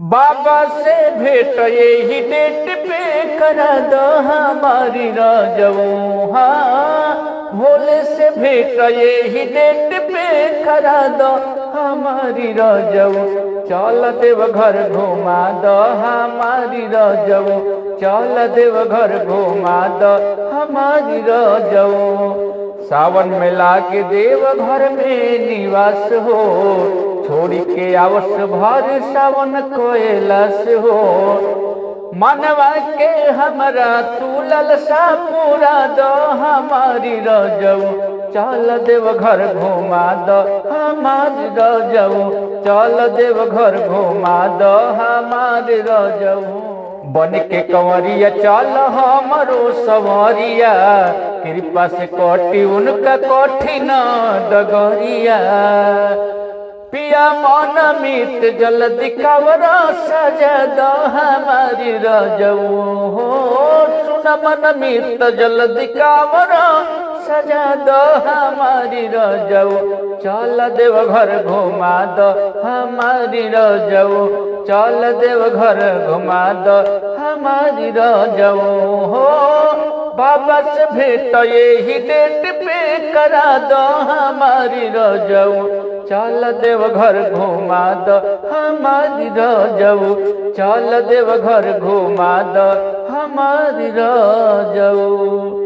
बाबा से भेंट यही डेट पे करा दो हमारी राजऊ। हाँ, भोले से भेंट यही डेट पे करा दो हमारी राजऊ। चल देव घर घुमा दो हमारी राजऊ। चल देव घर घुमा दो हमारी राजऊ। सावन में लागे देव घर में निवास हो, छोड़ी के आवस भर सावन कोयलस हो। मनवा के हमरा तू ललसा पूरा दो हमारी राजऊ। चल देव घर घुमा दो हमारी राजऊ। चल देव घर घुमा दो हमारी राजऊ। बन के कंवरिया चल हमरो सवरिया, कृपा से कोटि उनका कठिन डगरिया। पिया मन मित जल्दी कवरा सजा दो हमारी राजऊ हो। सुन मन मित जल्दी कवरा सजा दो हमारी राजऊ। चल देव घर घुमा दो हमारी राजऊ। चल देव घर घुमा दो हमारी राजऊ हो। बाबा से भेंट यही डेट पे करा दो हमारी राजऊ। चल देव घर घुमा दो हमारी राजऊ। चल देव घर घुमा दो हमारी राजऊ।